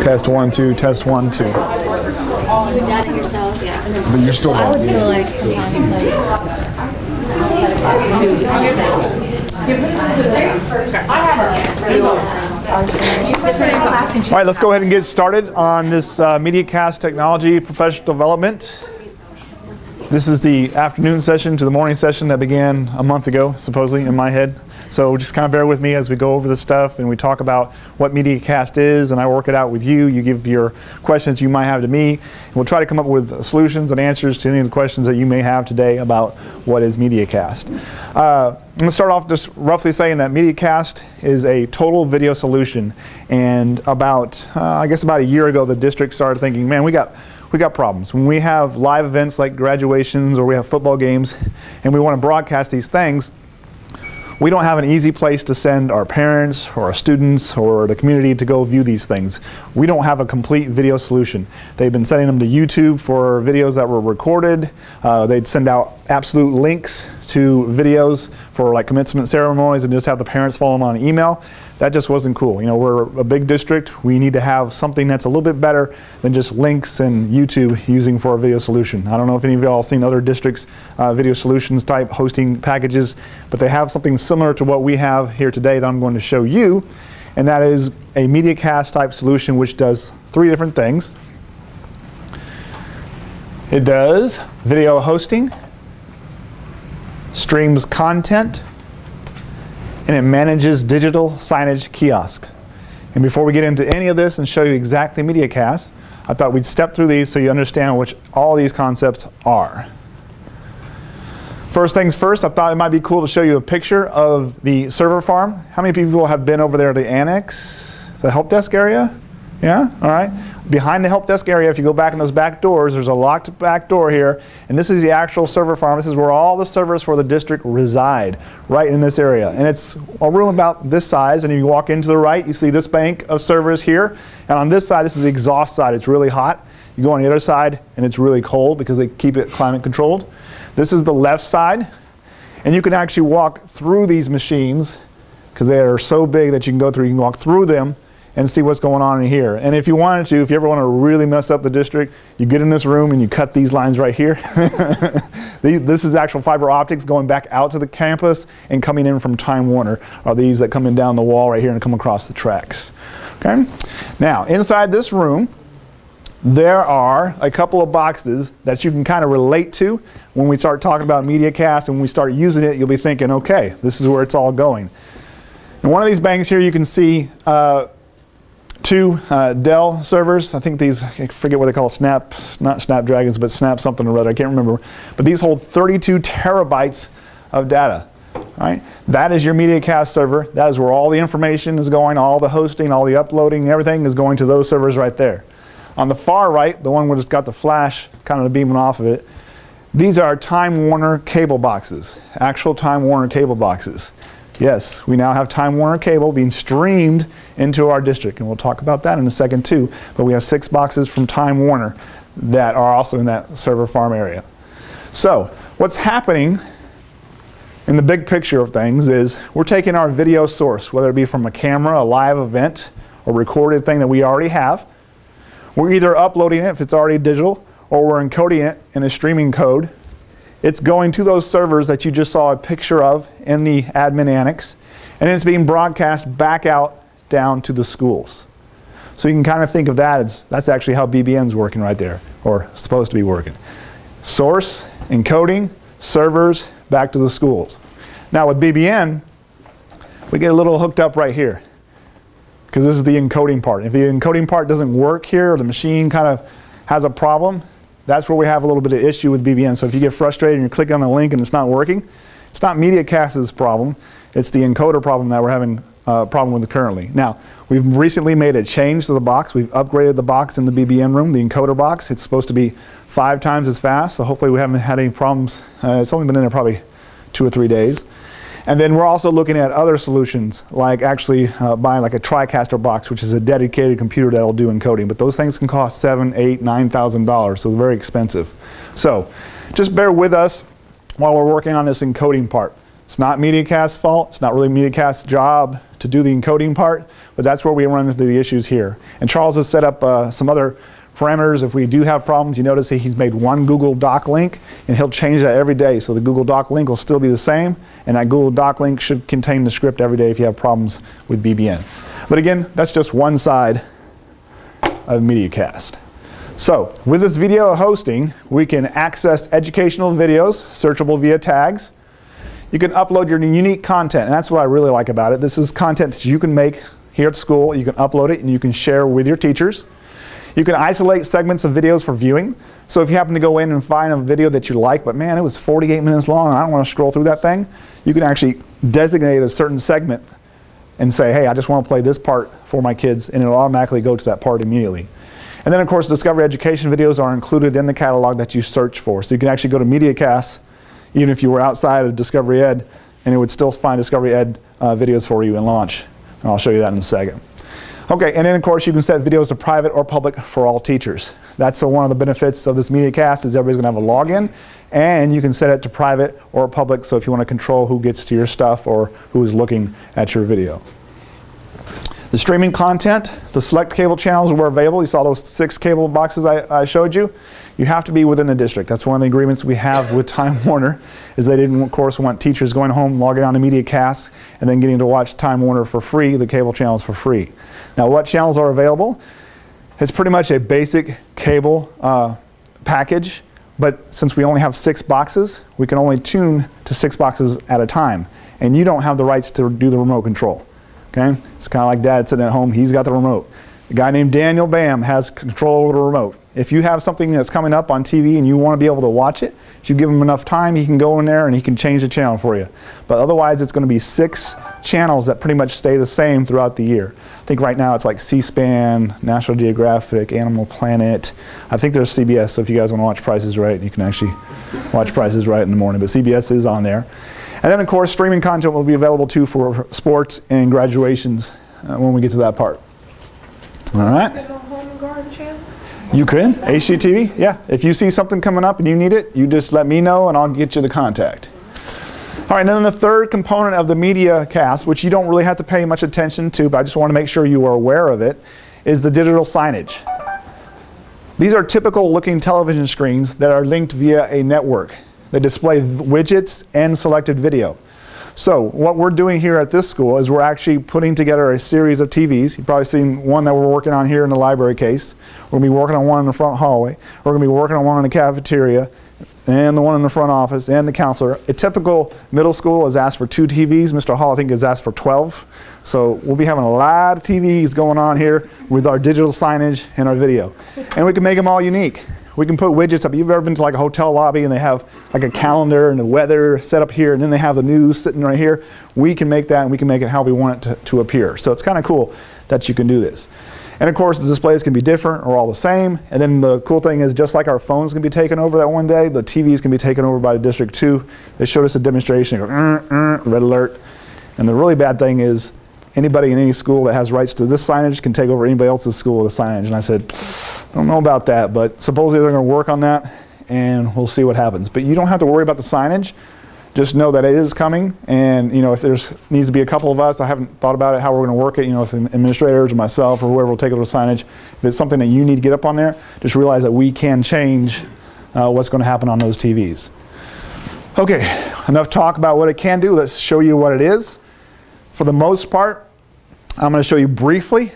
Test 1, 2, test 1, 2. You're doubting yourself, yeah. But you're still I would on. feel like sometimes All right, let's go ahead and get started on this MediaCast Technology Professional Development. This is the afternoon session to the morning session that began a month ago, supposedly, in my head. So just kind of bear with me as we go over this stuff and we talk about what MediaCast is, and I work it out with you. You give your questions you might have to me, and we'll try to come up with solutions and answers to any of the questions that you may have today about what is MediaCast. I'm going to start off just roughly saying that MediaCast is a total video solution, and about a year ago the district started thinking, man, we got problems. When we have live events like graduations or we have football games and we want to broadcast these things, we don't have an easy place to send our parents or our students or the community to go view these things. We don't have a complete video solution. They've been sending them to YouTube for videos that were recorded. They'd send out absolute links to videos for like commencement ceremonies and just have the parents follow them on email. That just wasn't cool. You know, we're a big district. We need to have something that's a little bit better than just links and YouTube using for a video solution. I don't know if any of y'all have seen other districts' video solutions type hosting packages, but they have something similar to what we have here today that I'm going to show you, and that is a MediaCast type solution which does three different things. It does video hosting, streams content, and it manages digital signage kiosks. And before we get into any of this and show you exactly MediaCast, I thought we'd step through these so you understand what all these concepts are. First things first, I thought it might be cool to show you a picture of the server farm. How many people have been over there to the annex, the help desk area? Yeah, all right. Behind the help desk area, if you go back in those back doors, there's a locked back door here, and this is the actual server farm. This is where all the servers for the district reside, right in this area. And it's a room about this size, and if you walk into the right, you see this bank of servers here. And on this side, this is the exhaust side. It's really hot. You go on the other side, and it's really cold because they keep it climate controlled. This is the left side, and you can actually walk through these machines because they are so big that you can walk through them and see what's going on in here. And if you wanted to, if you ever want to really mess up the district, you get in this room and you cut these lines right here. This is actual fiber optics going back out to the campus and coming in from Time Warner, are these that come in down the wall right here and come across the tracks. Okay? Now, inside this room, there are a couple of boxes that you can kind of relate to when we start talking about MediaCast, and when we start using it, you'll be thinking, okay, this is where it's all going. In one of these banks here, you can see two Dell servers. I think these, I forget what they call not Snapdragons, but Snap something or other, I can't remember. But these hold 32 terabytes of data. Right? That is your MediaCast server. That is where all the information is going, all the hosting, all the uploading, everything is going to those servers right there. On the far right, the one where it's got the flash kind of beaming off of it, these are Time Warner cable boxes, actual Time Warner cable boxes. Yes, we now have Time Warner cable being streamed into our district, and we'll talk about that in a second too. But we have 6 boxes from Time Warner that are also in that server farm area. So what's happening in the big picture of things is we're taking our video source, whether it be from a camera, a live event, a recorded thing that we already have. We're either uploading it if it's already digital, or we're encoding it in a streaming code. It's going to those servers that you just saw a picture of in the admin annex, and it's being broadcast back out down to the schools. So you can kind of think of that as that's actually how BBN's working right there, or supposed to be working. Source, encoding, servers, back to the schools. Now with BBN, we get a little hooked up right here, because this is the encoding part. If the encoding part doesn't work here, or the machine kind of has a problem, that's where we have a little bit of issue with BBN. So if you get frustrated and you click on a link and it's not working, it's not MediaCast's problem, it's the encoder problem that we're having a problem with currently. Now, we've recently made a change to the box. We've upgraded the box in the BBN room, the encoder box. It's supposed to be 5 times as fast, so hopefully we haven't had any problems. It's only been in there probably 2 or 3 days. And then we're also looking at other solutions, like actually buying like a TriCaster box, which is a dedicated computer that'll do encoding. But those things can cost $7,000, $8,000, $9,000, so they're very expensive. So just bear with us while we're working on this encoding part. It's not MediaCast's fault. It's not really MediaCast's job to do the encoding part, but that's where we run into the issues here. And Charles has set up some other parameters. If we do have problems, you notice that he's made one Google Doc link, and he'll change that every day. So the Google Doc link will still be the same, and that Google Doc link should contain the script every day if you have problems with BBN. But again, that's just one side of MediaCast. So with this video hosting, we can access educational videos, searchable via tags. You can upload your unique content, and that's what I really like about it. This is content that you can make here at school. You can upload it and you can share with your teachers. You can isolate segments of videos for viewing. So if you happen to go in and find a video that you like, but man, it was 48 minutes long and I don't want to scroll through that thing, you can actually designate a certain segment and say, hey, I just want to play this part for my kids, and it'll automatically go to that part immediately. And then of course, Discovery Education videos are included in the catalog that you search for. So you can actually go to MediaCast, even if you were outside of Discovery Ed, and it would still find Discovery Ed videos for you and launch. And I'll show you that in a second. Okay, and then of course you can set videos to private or public for all teachers. That's one of the benefits of this MediaCast is everybody's going to have a login, and you can set it to private or public, so if you want to control who gets to your stuff or who is looking at your video. The streaming content, the select cable channels were available. You saw those 6 cable boxes I showed you. You have to be within the district. That's one of the agreements we have with Time Warner, is they didn't, of course, want teachers going home, logging on to MediaCast, and then getting to watch Time Warner for free, the cable channels for free. Now, what channels are available? It's pretty much a basic cable package, but since we only have 6 boxes, we can only tune to 6 boxes at a time, and you don't have the rights to do the remote control. Okay? It's kind of like Dad sitting at home, he's got the remote. A guy named Daniel Bam has control over the remote. If you have something that's coming up on TV and you want to be able to watch it, if you give him enough time, he can go in there and he can change the channel for you. But otherwise, it's going to be 6 channels that pretty much stay the same throughout the year. I think right now it's like C-SPAN, National Geographic, Animal Planet. I think there's CBS, so if you guys want to watch Price is Right, you can actually watch Price is Right in the morning. But CBS is on there. And then, of course, streaming content will be available too for sports and graduations when we get to that part. All right. You can, HGTV, yeah. If you see something coming up and you need it, you just let me know and I'll get you the contact. All right, and then the third component of the MediaCast, which you don't really have to pay much attention to, but I just want to make sure you are aware of it, is the digital signage. These are typical looking television screens that are linked via a network. They display widgets and selected video. So what we're doing here at this school is we're actually putting together a series of TVs. You've probably seen one that we're working on here in the library case. We're going to be working on one in the front hallway. We're going to be working on one in the cafeteria, and the one in the front office, and the counselor. A typical middle school has asked for 2 TVs. Mr. Hall, I think, has asked for 12. So we'll be having a lot of TVs going on here with our digital signage and our video. And we can make them all unique. We can put widgets up. You've ever been to like a hotel lobby and they have like a calendar and the weather set up here, and then they have the news sitting right here? We can make that, and we can make it how we want it to appear. So it's kind of cool that you can do this. And of course, the displays can be different or all the same. And then the cool thing is, just like our phones can be taken over that one day, the TVs can be taken over by the district too. They showed us a demonstration. They go, red alert. And the really bad thing is, anybody in any school that has rights to this signage can take over anybody else's school with the signage. And I said, I don't know about that, but supposedly they're going to work on that, and we'll see what happens. But you don't have to worry about the signage. Just know that it is coming, and if there's needs to be a couple of us, I haven't thought about it how we're going to work it. If administrators or myself or whoever will take over the signage, if it's something that you need to get up on there, just realize that we can change what's going to happen on those TVs. Okay, enough talk about what it can do. Let's show you what it is. For the most part, I'm going to show you briefly,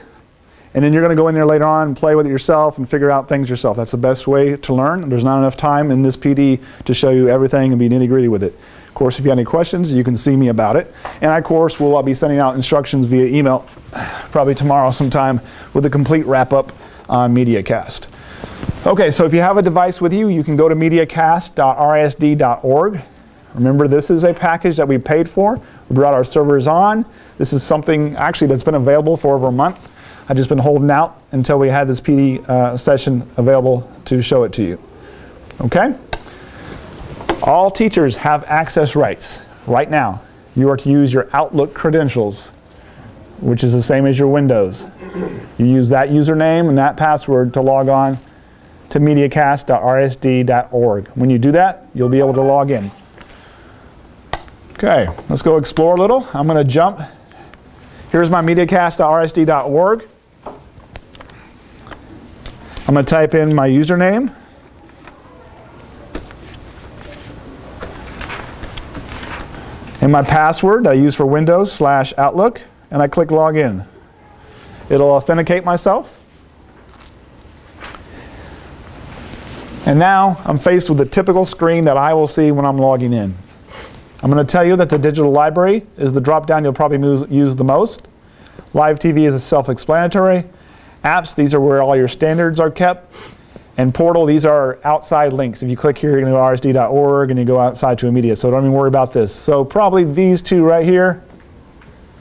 and then you're going to go in there later on and play with it yourself and figure out things yourself. That's the best way to learn. There's not enough time in this PD to show you everything and be nitty-gritty with it. Of course, if you have any questions, you can see me about it. And of course, we'll be sending out instructions via email probably tomorrow sometime with a complete wrap-up on MediaCast. Okay, so if you have a device with you, you can go to mediacast.rsd.org. Remember, this is a package that we paid for. We brought our servers on. This is something actually that's been available for over a month. I've just been holding out until we had this PD session available to show it to you. Okay? All teachers have access rights. Right now, you are to use your Outlook credentials, which is the same as your Windows. You use that username and that password to log on to mediacast.rsd.org. When you do that, you'll be able to log in. Okay, let's go explore a little. I'm going to jump. Here's my MediaCast.rsd.org. I'm going to type in my username. And my password I use for Windows/Outlook, and I click Login. It'll authenticate myself. And now I'm faced with the typical screen that I will see when I'm logging in. I'm going to tell you that the digital library is the drop-down you'll probably use the most. Live TV is self-explanatory. Apps, these are where all your standards are kept. And portal, these are outside links. If you click here, you're going to go to rsd.org and you go outside to a media. So don't even worry about this. So probably these two right here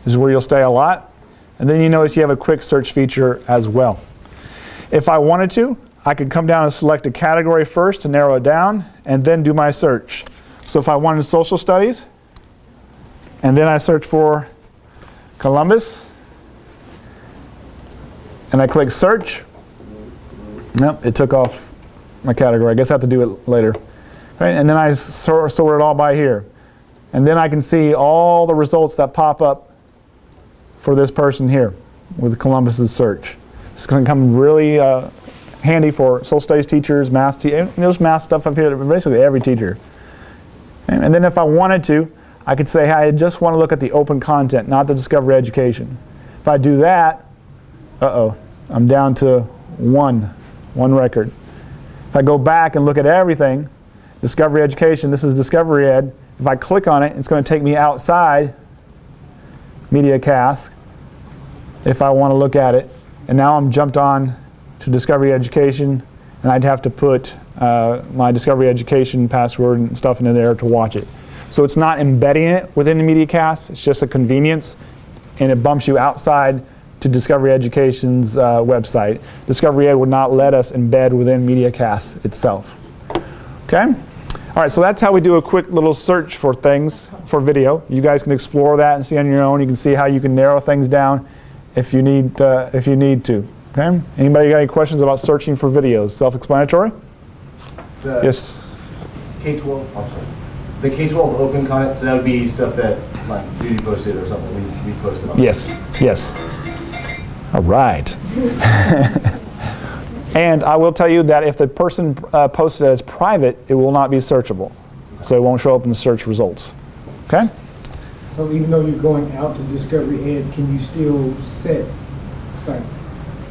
is where you'll stay a lot. And then you notice you have a quick search feature as well. If I wanted to, I could come down and select a category first to narrow it down and then do my search. So if I wanted social studies, and then I search for Columbus, and I click search, nope, it took off my category. I guess I have to do it later. Right? And then I sort it all by here. And then I can see all the results that pop up for this person here with Columbus's search. It's going to come really handy for social studies teachers, math teachers. There's math stuff up here, basically every teacher. And then if I wanted to, I could say, hey, I just want to look at the open content, not the Discovery Education. If I do that, I'm down to one record. If I go back and look at everything, Discovery Education, this is Discovery Ed. If I click on it, it's going to take me outside MediaCast if I want to look at it. And now I'm jumped on to Discovery Education, and I'd have to put my Discovery Education password and stuff in there to watch it. So it's not embedding it within the MediaCast, it's just a convenience, and it bumps you outside to Discovery Education's website. Discovery Ed would not let us embed within MediaCast itself. Okay? All right, so that's how we do a quick little search for things for video. You guys can explore that and see on your own. You can see how you can narrow things down if you need to. Okay? Anybody got any questions about searching for videos? Self-explanatory? Yes. K-12. The K-12 open content, so that would be stuff that like Judy posted or something we posted on. Yes. Yes. All right. And I will tell you that if the person posted it as private, it will not be searchable. So it won't show up in the search results. Okay? So even though you're going out to Discovery Ed, can you still set like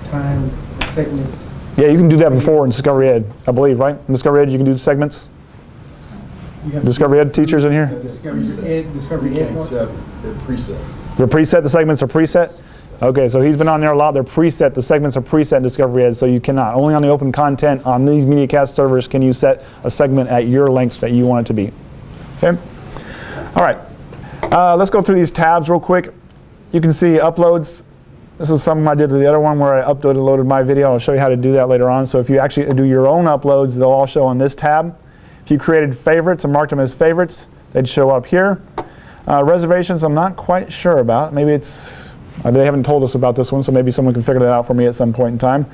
time segments? Yeah, you can do that before in Discovery Ed, I believe, right? In Discovery Ed, you can do segments. Discovery Ed teachers in here? Discovery Ed. They're preset. They're preset, the segments are preset? Okay, so he's been on there a lot. They're preset, the segments are preset in Discovery Ed, so you cannot. Only on the open content on these MediaCast servers can you set a segment at your length that you want it to be. Okay? All right. Let's go through these tabs real quick. You can see uploads. This is something I did to the other one where I uploaded and loaded my video. I'll show you how to do that later on. So if you actually do your own uploads, they'll all show on this tab. If you created favorites and marked them as favorites, they'd show up here. Reservations, I'm not quite sure about. Maybe it's, they haven't told us about this one, so maybe someone can figure that out for me at some point in time.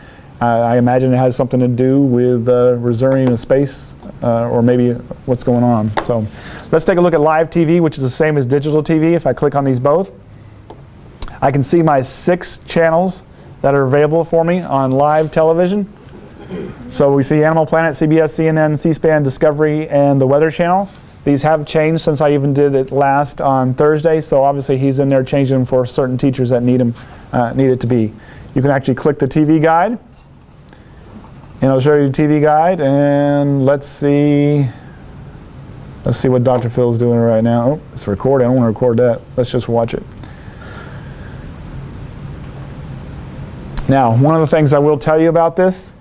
I imagine it has something to do with reserving a space or maybe what's going on. So let's take a look at live TV, which is the same as digital TV. If I click on these both, I can see my 6 channels that are available for me on live television. So we see Animal Planet, CBS, CNN, C-SPAN, Discovery, and the Weather Channel. These have changed since I even did it last on Thursday, so obviously he's in there changing them for certain teachers that need it to be. You can actually click the TV guide, and it'll show you the TV guide, and let's see what Dr. Phil's doing right now. Oh, it's recording. I don't want to record that. Let's just watch it. Now, one of the things I will tell you about this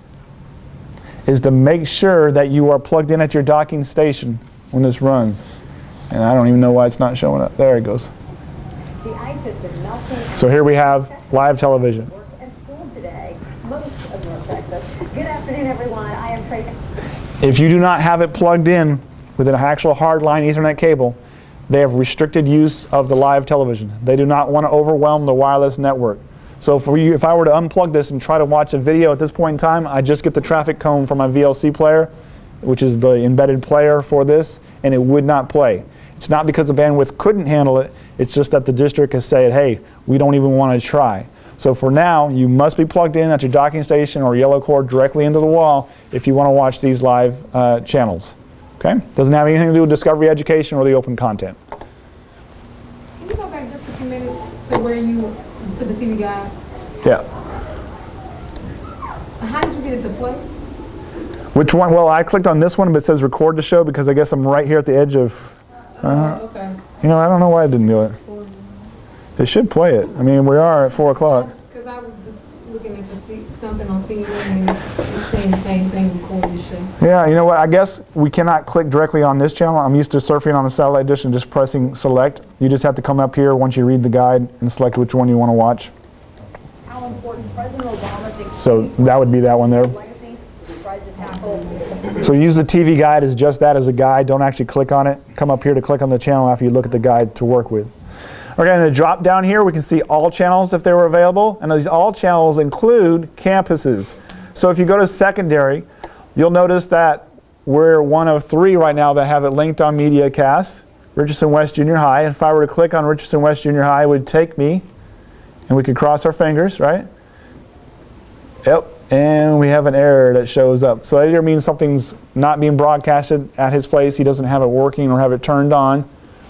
is to make sure that you are plugged in at your docking station when this runs. And I don't even know why it's not showing up. There it goes. The ice has been melting. So here we have live television. And school today, most of North Texas. Good afternoon, everyone. I am Tracy. If you do not have it plugged in with an actual hardline Ethernet cable, they have restricted use of the live television. They do not want to overwhelm the wireless network. So for you, if I were to unplug this and try to watch a video at this point in time, I just get the traffic cone from my VLC player, which is the embedded player for this, and it would not play. It's not because the bandwidth couldn't handle it, it's just that the district has said, hey, we don't even want to try. So for now, you must be plugged in at your docking station or yellow cord directly into the wall if you want to watch these live channels. Okay? Doesn't have anything to do with Discovery Education or the open content. Can you go back just a minute to where you, to the TV guide? Yeah. How did you get it to play? Which one? Well, I clicked on this one, but it says record the show because I guess I'm right here at the edge of... Okay. You know, I don't know why I didn't do it. It should play it. I mean, we are at 4 o'clock. Because I was just looking at something on CNN and it's saying the same thing, record the show. Yeah, you know what? I guess we cannot click directly on this channel. I'm used to surfing on the satellite dish and just pressing select. You just have to come up here once you read the guide and select which one you want to watch. How important President Obama thinks So that would be that one there. legacy tries to tackle. So use the TV guide as just that, as a guide. Don't actually click on it. Come up here to click on the channel after you look at the guide to work with. Okay, in the drop down here, we can see all channels if they were available. And these all channels include campuses. So if you go to secondary, you'll notice that we're one of 3 right now that have it linked on MediaCast, Richardson West Junior High. If I were to click on Richardson West Junior High, it would take me, and we could cross our fingers, right? Yep, and we have an error that shows up. So that either means something's not being broadcasted at his place, he doesn't have it working or have it turned on,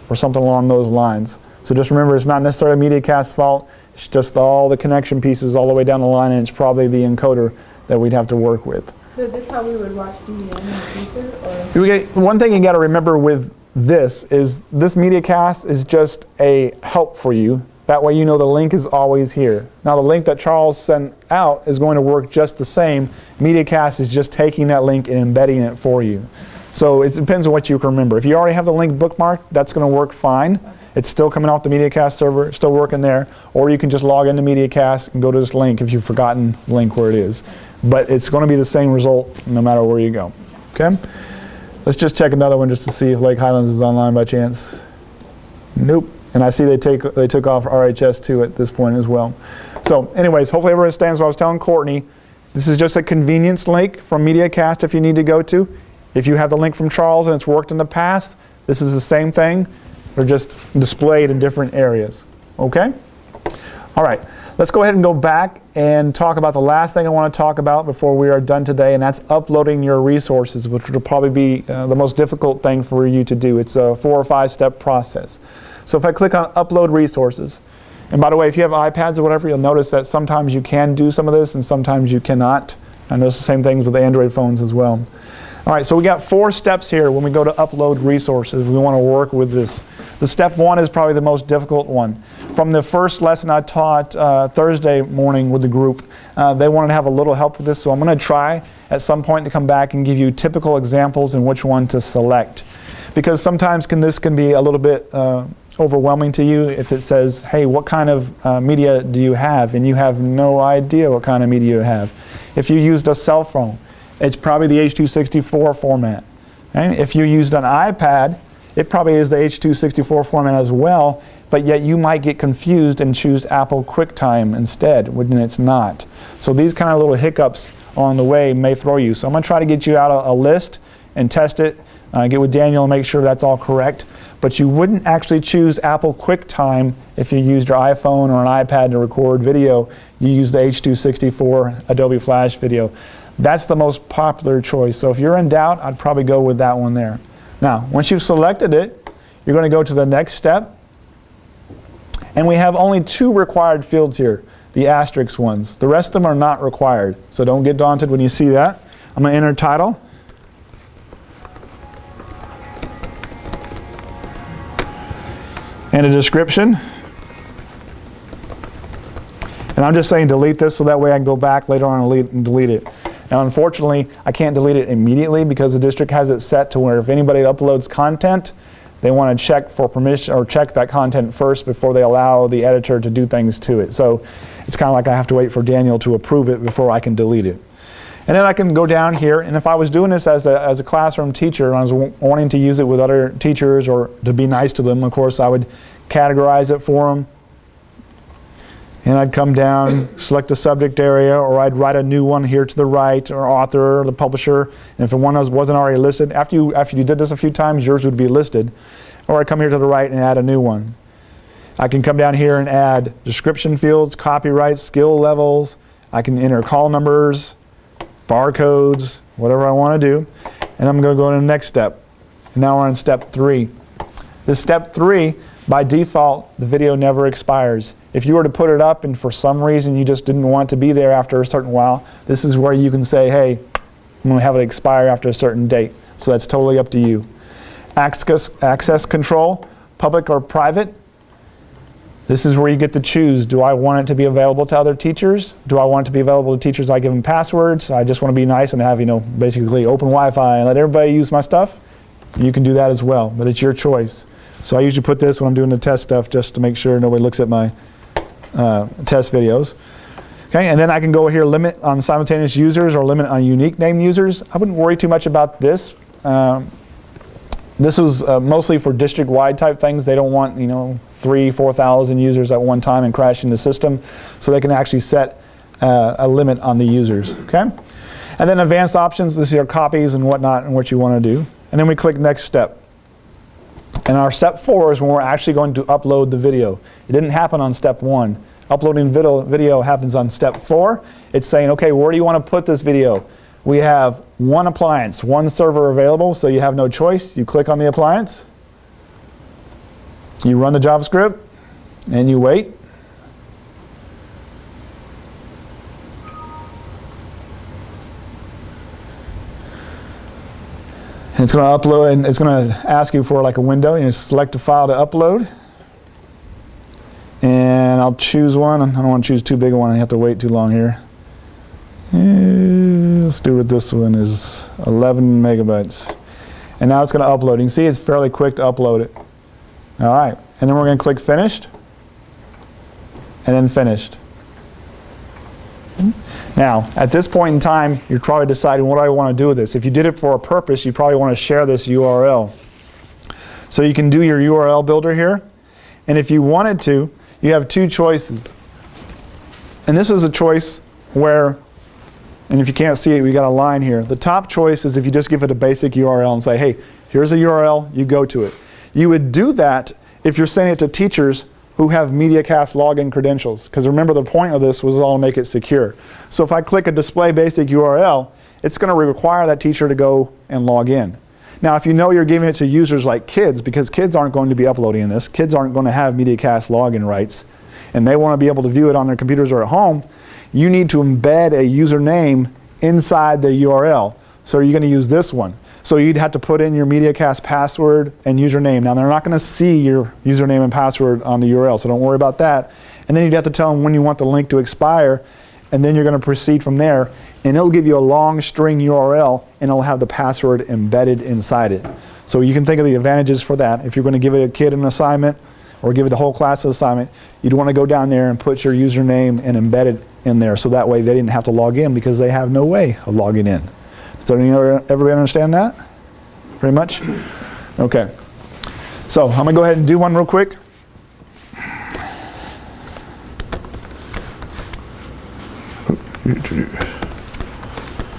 or something along those lines. So just remember, it's not necessarily MediaCast's fault, it's just all the connection pieces all the way down the line, and it's probably the encoder that we'd have to work with. So is this how we would watch TV in the future? One thing you got to remember with this is this MediaCast is just a help for you. That way you know the link is always here. Now the link that Charles sent out is going to work just the same. MediaCast is just taking that link and embedding it for you. So it depends on what you can remember. If you already have the link bookmarked, that's going to work fine. It's still coming off the MediaCast server, still working there. Or you can just log into MediaCast and go to this link if you've forgotten the link where it is. But it's going to be the same result no matter where you go. Okay? Let's just check another one just to see if Lake Highlands is online by chance. Nope. And I see they took off RHS2 at this point as well. So anyways, hopefully everyone understands what I was telling Courtney. This is just a convenience link from MediaCast if you need to go to. If you have the link from Charles and it's worked in the past, this is the same thing. They're just displayed in different areas. Okay? All right. Let's go ahead and go back and talk about the last thing I want to talk about before we are done today, and that's uploading your resources, which will probably be the most difficult thing for you to do. It's a 4 or 5 step process. So if I click on upload resources, and by the way, if you have iPads or whatever, you'll notice that sometimes you can do some of this and sometimes you cannot. I notice the same things with Android phones as well. All right, so we got 4 steps here when we go to upload resources. We want to work with this. The step 1 is probably the most difficult one. From the first lesson I taught Thursday morning with the group, they wanted to have a little help with this, so I'm going to try at some point to come back and give you typical examples and which one to select. Because sometimes this can be a little bit overwhelming to you if it says, hey, what kind of media do you have? And you have no idea what kind of media you have. If you used a cell phone, it's probably the H.264 format. Okay? If you used an iPad, it probably is the H.264 format as well, but yet you might get confused and choose Apple QuickTime instead, when it's not. So these kind of little hiccups on the way may throw you. So I'm going to try to get you out a list and test it, get with Daniel and make sure that's all correct. But you wouldn't actually choose Apple QuickTime if you used your iPhone or an iPad to record video. You use the H.264 Adobe Flash video. That's the most popular choice. So if you're in doubt, I'd probably go with that one there. Now, once you've selected it, you're going to go to the next step. And we have only 2 required fields here, the asterisk ones. The rest of them are not required. So don't get daunted when you see that. I'm going to enter title. And a description. And I'm just saying delete this so that way I can go back later on and delete it. Now unfortunately, I can't delete it immediately because the district has it set to where if anybody uploads content, they want to check for permission or check that content first before they allow the editor to do things to it. So it's kind of like I have to wait for Daniel to approve it before I can delete it. And then I can go down here, and if I was doing this as a classroom teacher and I was wanting to use it with other teachers or to be nice to them, of course, I would categorize it for them. And I'd come down, select the subject area, or I'd write a new one here to the right, or author, or the publisher. And if one wasn't already listed, after you did this a few times, yours would be listed. or I come here to the right and add a new one. I can come down here and add description fields, copyright, skill levels. I can enter call numbers, barcodes, whatever I want to do. And I'm going to go to the next step. And now we're on step 3. This step 3, by default, the video never expires. If you were to put it up and for some reason you just didn't want it to be there after a certain while, this is where you can say, hey, I'm going to have it expire after a certain date. So that's totally up to you. Access control, public or private. This is where you get to choose. Do I want it to be available to other teachers? Do I want it to be available to teachers I give them passwords? I just want to be nice and have, basically open Wi-Fi and let everybody use my stuff? You can do that as well, but it's your choice. So I usually put this when I'm doing the test stuff just to make sure nobody looks at my test videos. Okay, and then I can go here, limit on simultaneous users or limit on unique name users. I wouldn't worry too much about this. This was mostly for district-wide type things. They don't want, 3,000-4,000 users at one time and crashing the system. So they can actually set a limit on the users, okay? And then advanced options, this is your copies and whatnot and what you want to do. And then we click next step. And our step 4 is when we're actually going to upload the video. It didn't happen on step 1. Uploading video happens on step 4. It's saying, okay, where do you want to put this video? We have one appliance, one server available, so you have no choice. You click on the appliance. You run the JavaScript, and you wait. And it's going to upload, and it's going to ask you for like a window. You select a file to upload. And I'll choose one. I don't want to choose too big a one. I have to wait too long here. Let's do what this one is, 11 megabytes. And now it's going to upload. You can see it's fairly quick to upload it. All right, and then we're going to click finished, and then finished. Now, at this point in time, you're probably deciding what do I want to do with this. If you did it for a purpose, you probably want to share this URL. So you can do your URL builder here, and if you wanted to, you have two choices. And this is a choice where, and if you can't see it, we got a line here. The top choice is if you just give it a basic URL and say, hey, here's a URL, you go to it. You would do that if you're sending it to teachers who have MediaCast login credentials. Because remember, the point of this was all to make it secure. So if I click a display basic URL, it's going to require that teacher to go and log in. Now, if you know you're giving it to users like kids, because kids aren't going to be uploading this, kids aren't going to have MediaCast login rights, and they want to be able to view it on their computers or at home, you need to embed a username inside the URL. So you're going to use this one. So you'd have to put in your MediaCast password and username. Now, they're not going to see your username and password on the URL, so don't worry about that. And then you'd have to tell them when you want the link to expire, and then you're going to proceed from there. And it'll give you a long string URL, and it'll have the password embedded inside it. So you can think of the advantages for that. If you're going to give it a kid an assignment or give it the whole class an assignment, you'd want to go down there and put your username and embed it in there, so that way they didn't have to log in because they have no way of logging in. Does everybody understand that? Pretty much? Okay. So I'm going to go ahead and do one real quick.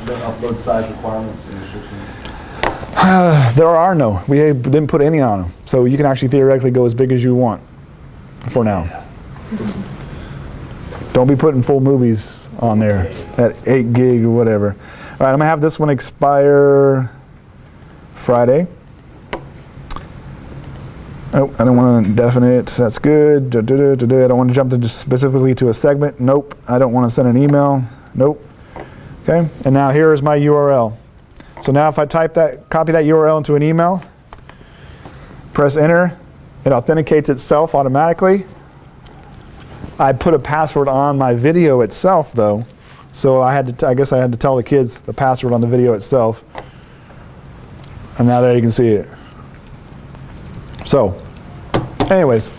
The upload size requirements and restrictions? There are no. We didn't put any on them. So you can actually theoretically go as big as you want for now. Don't be putting full movies on there at 8 gig or whatever. All right, I'm going to have this one expire Friday. Oh, I don't want to indefinite. That's good. I don't want to jump specifically to a segment. Nope. I don't want to send an email. Nope. Okay, and now here is my URL. So now if I type that, copy that URL into an email, press enter, it authenticates itself automatically. I put a password on my video itself though, so I guess I had to tell the kids the password on the video itself. And now there you can see it. So, anyways,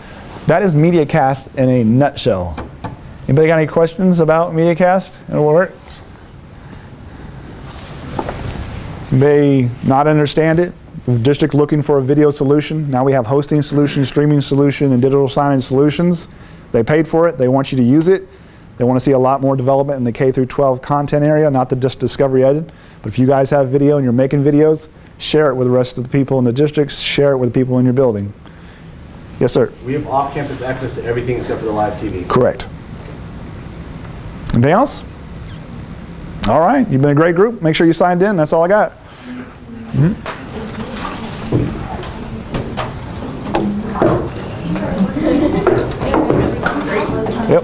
that is MediaCast in a nutshell. Anybody got any questions about MediaCast and what it works? May not understand it. The district looking for a video solution. Now we have hosting solution, streaming solution, and digital signage solutions. They paid for it. They want you to use it. They want to see a lot more development in the K through 12 content area, not the just Discovery Ed. But if you guys have video and you're making videos, share it with the rest of the people in the districts. Share it with the people in your building. Yes, sir. We have off-campus access to everything except for the live TV. Correct. Anything else? All right. You've been a great group. Make sure you signed in. That's all I got. Yep.